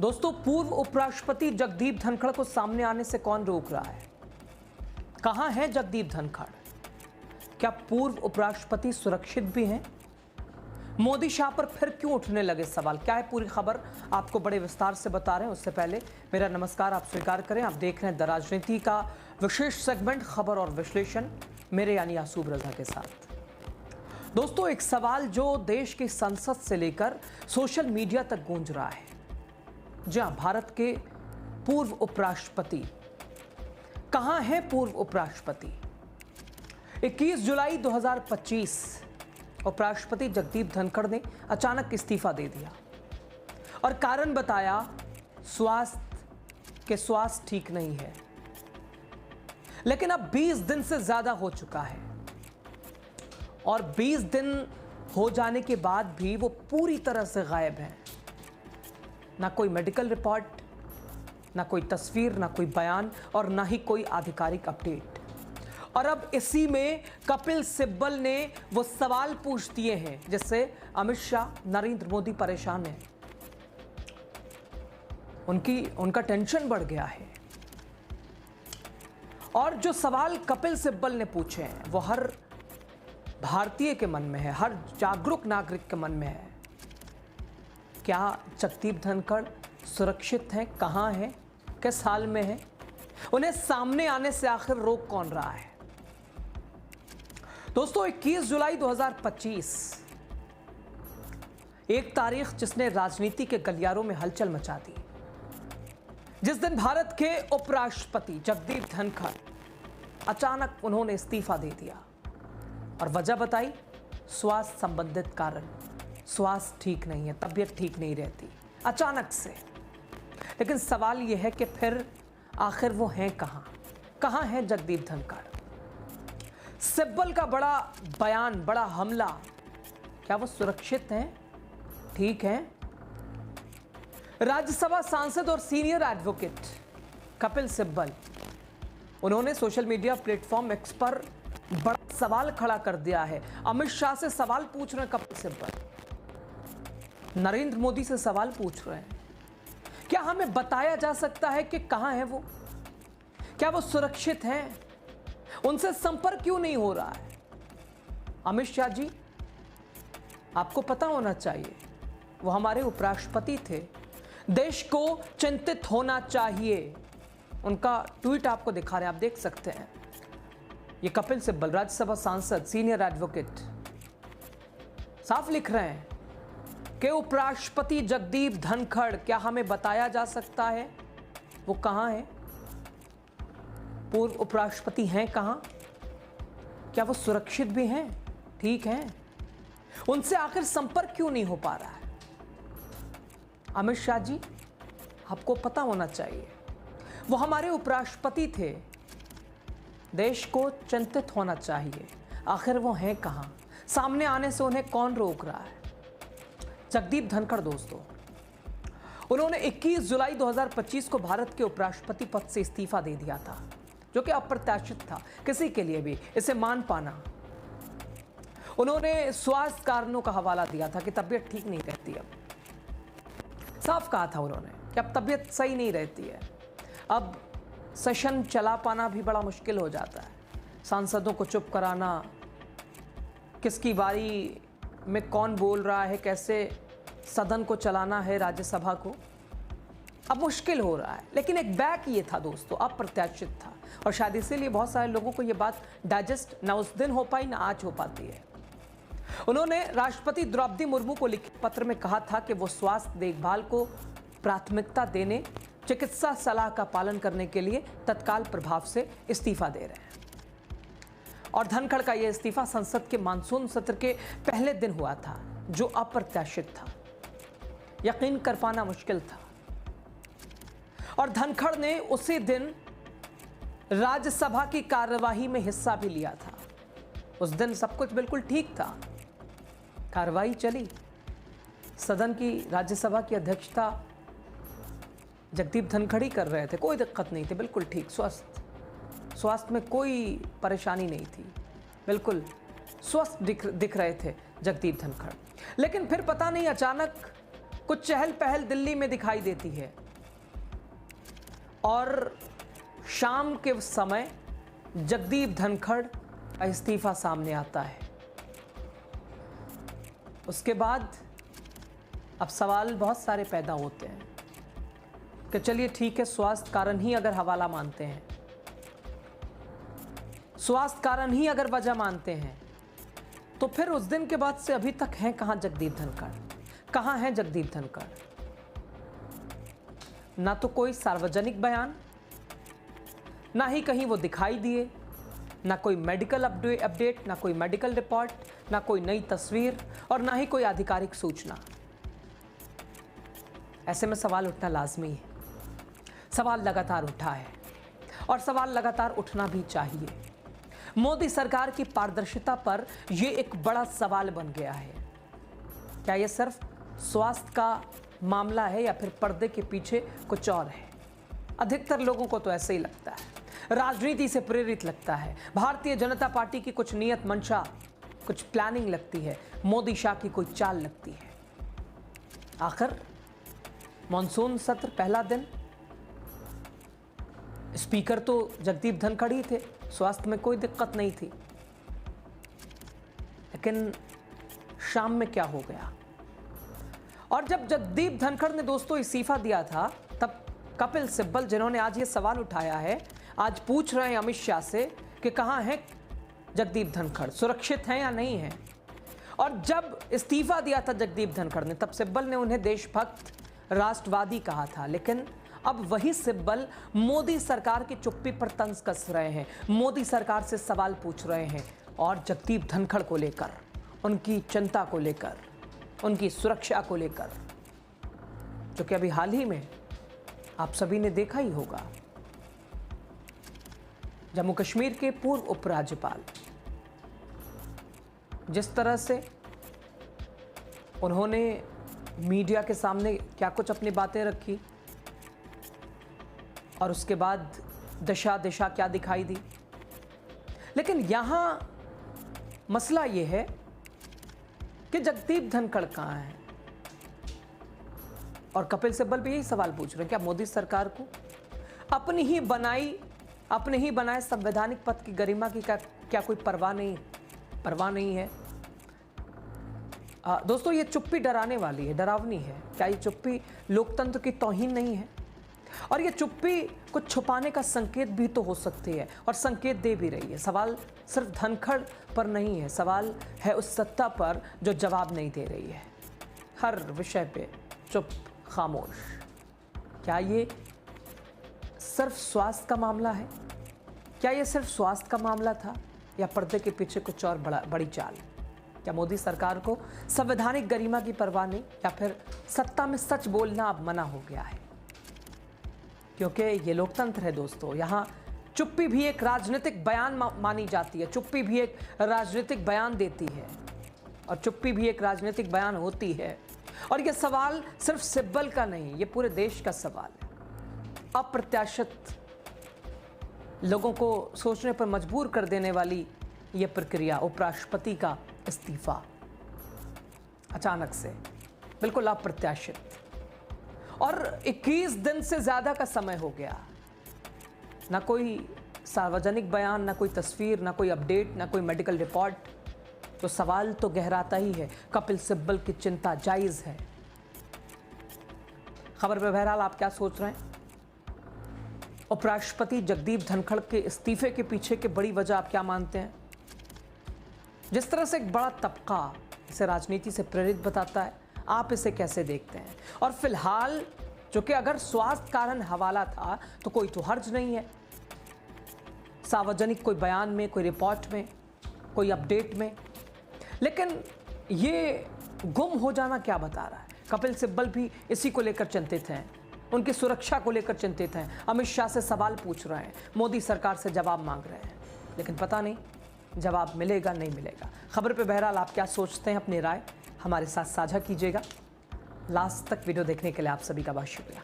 दोस्तों, पूर्व उपराष्ट्रपति जगदीप धनखड़ को सामने आने से कौन रोक रहा है? कहां है जगदीप धनखड़? क्या पूर्व उपराष्ट्रपति सुरक्षित भी हैं? मोदी शाह पर फिर क्यों उठने लगे सवाल? क्या है पूरी खबर, आपको बड़े विस्तार से बता रहे हैं। उससे पहले मेरा नमस्कार आप स्वीकार करें। आप देख रहे हैं द राजनीति का विशेष सेगमेंट खबर और विश्लेषण, मेरे यानी यासूब रजा के साथ। दोस्तों, एक सवाल जो देश की संसद से लेकर सोशल मीडिया तक गूंज रहा है। जी हां, भारत के पूर्व उपराष्ट्रपति कहां है? पूर्व उपराष्ट्रपति 21 जुलाई 2025 उपराष्ट्रपति जगदीप धनखड़ ने अचानक इस्तीफा दे दिया और कारण बताया स्वास्थ्य ठीक नहीं है। लेकिन अब 20 दिन से ज्यादा हो चुका है और 20 दिन हो जाने के बाद भी वो पूरी तरह से गायब हैं। ना कोई मेडिकल रिपोर्ट, ना कोई तस्वीर, ना कोई बयान और ना ही कोई आधिकारिक अपडेट। और अब इसी में कपिल सिब्बल ने वो सवाल पूछ दिए हैं जिससे अमित शाह, नरेंद्र मोदी परेशान हैं। उनका टेंशन बढ़ गया है। और जो सवाल कपिल सिब्बल ने पूछे हैं वो हर भारतीय के मन में है, हर जागरूक नागरिक के मन में है। क्या जगदीप धनखड़ सुरक्षित हैं? कहां हैं? किस हाल में हैं? उन्हें सामने आने से आखिर रोक कौन रहा है? दोस्तों, 21 जुलाई 2025 एक तारीख जिसने राजनीति के गलियारों में हलचल मचा दी। जिस दिन भारत के उपराष्ट्रपति जगदीप धनखड़ अचानक उन्होंने इस्तीफा दे दिया और वजह बताई स्वास्थ्य संबंधित कारण। स्वास्थ्य ठीक नहीं है, तबीयत ठीक नहीं रहती अचानक से। लेकिन सवाल यह है कि फिर आखिर वो हैं कहां? कहां है जगदीप धनखड़? सिब्बल का बड़ा बयान, बड़ा हमला, क्या वो सुरक्षित हैं? ठीक हैं? राज्यसभा सांसद और सीनियर एडवोकेट कपिल सिब्बल, उन्होंने सोशल मीडिया प्लेटफॉर्म एक्स पर बड़ा सवाल खड़ा कर दिया है। अमित शाह से सवाल पूछ रहे हैं कपिल सिब्बल, नरेंद्र मोदी से सवाल पूछ रहे हैं। क्या हमें बताया जा सकता है कि कहां है वो? क्या वो सुरक्षित हैं? उनसे संपर्क क्यों नहीं हो रहा है? अमित शाह जी, आपको पता होना चाहिए, वो हमारे उपराष्ट्रपति थे। देश को चिंतित होना चाहिए। उनका ट्वीट आपको दिखा रहे हैं, आप देख सकते हैं। ये कपिल सिब्बल, राज्यसभा सांसद, सीनियर एडवोकेट, साफ लिख रहे हैं कि उपराष्ट्रपति जगदीप धनखड़, क्या हमें बताया जा सकता है वो कहां है? पूर्व उपराष्ट्रपति हैं कहां? क्या वो सुरक्षित भी हैं? ठीक हैं? उनसे आखिर संपर्क क्यों नहीं हो पा रहा है? अमित शाह जी, आपको पता होना चाहिए, वो हमारे उपराष्ट्रपति थे। देश को चिंतित होना चाहिए। आखिर वो हैं कहां? सामने आने से उन्हें कौन रोक रहा है? जगदीप धनखड़ दोस्तों, उन्होंने 21 जुलाई 2025 को भारत के उपराष्ट्रपति पद से इस्तीफा दे दिया था, जो कि अप्रत्याशित था किसी के लिए भी इसे मान पाना। उन्होंने स्वास्थ्य कारणों का हवाला दिया था कि तबीयत ठीक नहीं रहती। अब साफ कहा था उन्होंने कि अब तबीयत सही नहीं रहती है। अब सेशन चला पाना भी बड़ा मुश्किल हो जाता है। सांसदों को चुप कराना, किसकी बारी में कौन बोल रहा है, कैसे सदन को चलाना है, राज्यसभा को, अब मुश्किल हो रहा है। लेकिन एक बैक ये था दोस्तों, अप्रत्याशित था और शायद इसीलिए बहुत सारे लोगों को ये बात डाइजेस्ट ना उस दिन हो पाई ना आज हो पाती है। उन्होंने राष्ट्रपति द्रौपदी मुर्मू को लिखे पत्र में कहा था कि वो स्वास्थ्य देखभाल को प्राथमिकता देने, चिकित्सा सलाह का पालन करने के लिए तत्काल प्रभाव से इस्तीफा दे रहे हैं। और धनखड़ का यह इस्तीफा संसद के मानसून सत्र के पहले दिन हुआ था, जो अप्रत्याशित था, यकीन कर पाना मुश्किल था। और धनखड़ ने उसी दिन राज्यसभा की कार्यवाही में हिस्सा भी लिया था। उस दिन सब कुछ बिल्कुल ठीक था, कार्यवाही चली, सदन की, राज्यसभा की अध्यक्षता जगदीप धनखड़ ही कर रहे थे, कोई दिक्कत नहीं थी, बिल्कुल ठीक, स्वास्थ्य में कोई परेशानी नहीं थी, बिल्कुल स्वस्थ दिख रहे थे जगदीप धनखड़। लेकिन फिर पता नहीं अचानक कुछ चहल पहल दिल्ली में दिखाई देती है और शाम के समय जगदीप धनखड़ का इस्तीफा सामने आता है। उसके बाद अब सवाल बहुत सारे पैदा होते हैं कि चलिए ठीक है, स्वास्थ्य कारण ही अगर हवाला मानते हैं, स्वास्थ्य कारण ही अगर वजह मानते हैं, तो फिर उस दिन के बाद से अभी तक हैं कहां जगदीप धनखड़? कहां हैं जगदीप धनखड़? ना तो कोई सार्वजनिक बयान, ना ही कहीं वो दिखाई दिए, ना कोई मेडिकल अपडेट, ना कोई मेडिकल रिपोर्ट, ना कोई नई तस्वीर और ना ही कोई आधिकारिक सूचना। ऐसे में सवाल उठना लाजमी है। सवाल लगातार उठा है और सवाल लगातार उठना भी चाहिए। मोदी सरकार की पारदर्शिता पर यह एक बड़ा सवाल बन गया है। क्या यह सिर्फ स्वास्थ्य का मामला है या फिर पर्दे के पीछे कुछ और है? अधिकतर लोगों को तो ऐसे ही लगता है, राजनीति से प्रेरित लगता है, भारतीय जनता पार्टी की कुछ नियत मंशा, कुछ प्लानिंग लगती है, मोदी शाह की कोई चाल लगती है। आखिर मॉनसून सत्र पहला दिन, स्पीकर तो जगदीप धनखड़ ही थे, स्वास्थ्य में कोई दिक्कत नहीं थी। लेकिन शाम में क्या हो गया? और जब जगदीप धनखड़ ने दोस्तों इस्तीफा दिया था, तब कपिल सिब्बल, जिन्होंने आज ये सवाल उठाया है, आज पूछ रहे हैं अमित शाह से कि कहां है जगदीप धनखड़, सुरक्षित हैं या नहीं है। और जब इस्तीफा दिया था जगदीप धनखड़ ने, तब सिब्बल ने उन्हें देशभक्त, राष्ट्रवादी कहा था। लेकिन अब वही सिब्बल मोदी सरकार की चुप्पी पर तंज कस रहे हैं, मोदी सरकार से सवाल पूछ रहे हैं और जगदीप धनखड़ को लेकर, उनकी चिंता को लेकर, उनकी सुरक्षा को लेकर, जो कि अभी हाल ही में आप सभी ने देखा ही होगा, जम्मू कश्मीर के पूर्व उपराज्यपाल जिस तरह से उन्होंने मीडिया के सामने क्या कुछ अपनी बातें रखी और उसके बाद दशा दिशा क्या दिखाई दी। लेकिन यहां मसला यह है कि जगदीप धनखड़ कहां है? और कपिल सिब्बल भी यही सवाल पूछ रहे हैं, क्या मोदी सरकार को अपने ही बनाए संवैधानिक पद की गरिमा की क्या कोई परवाह नहीं है? दोस्तों, ये चुप्पी डराने वाली है, डरावनी है। क्या ये चुप्पी लोकतंत्र की तौहीन नहीं है? और ये चुप्पी कुछ छुपाने का संकेत भी तो हो सकती है और संकेत दे भी रही है। सवाल सिर्फ धनखड़ पर नहीं है, सवाल है उस सत्ता पर जो जवाब नहीं दे रही है, हर विषय पे चुप खामोश। क्या ये सिर्फ स्वास्थ्य का मामला है? क्या ये सिर्फ स्वास्थ्य का मामला था या पर्दे के पीछे कुछ और बड़ी चाल? क्या मोदी सरकार को संवैधानिक गरिमा की परवाह नहीं, या फिर सत्ता में सच बोलना अब मना हो गया है? क्योंकि ये लोकतंत्र है दोस्तों, यहाँ चुप्पी भी एक राजनीतिक बयान मानी जाती है, चुप्पी भी एक राजनीतिक बयान देती है और चुप्पी भी एक राजनीतिक बयान होती है। और ये सवाल सिर्फ सिब्बल का नहीं, ये पूरे देश का सवाल है। अप्रत्याशित, लोगों को सोचने पर मजबूर कर देने वाली ये प्रक्रिया, उपराष्ट्रपति का इस्तीफा अचानक से, बिल्कुल अप्रत्याशित, और 21 दिन से ज्यादा का समय हो गया। ना कोई सार्वजनिक बयान, ना कोई तस्वीर, ना कोई अपडेट, ना कोई मेडिकल रिपोर्ट। तो सवाल तो गहराता ही है। कपिल सिब्बल की चिंता जायज है। खबर पे बहरहाल आप क्या सोच रहे हैं? उपराष्ट्रपति जगदीप धनखड़ के इस्तीफे के पीछे की बड़ी वजह आप क्या मानते हैं? जिस तरह से एक बड़ा तबका इसे राजनीति से प्रेरित बताता है, आप इसे कैसे देखते हैं? और फिलहाल जो कि अगर स्वास्थ्य कारण हवाला था तो कोई तो हर्ज नहीं है, सार्वजनिक कोई बयान में, कोई रिपोर्ट में, कोई अपडेट में। लेकिन ये गुम हो जाना क्या बता रहा है? कपिल सिब्बल भी इसी को लेकर चिंतित हैं, उनकी सुरक्षा को लेकर चिंतित हैं, अमित शाह से सवाल पूछ रहे हैं, मोदी सरकार से जवाब मांग रहे हैं। लेकिन पता नहीं जवाब मिलेगा नहीं मिलेगा। खबर पे बहरहाल आप क्या सोचते हैं? अपनी राय हमारे साथ साझा कीजिएगा। लास्ट तक वीडियो देखने के लिए आप सभी का बहुत शुक्रिया।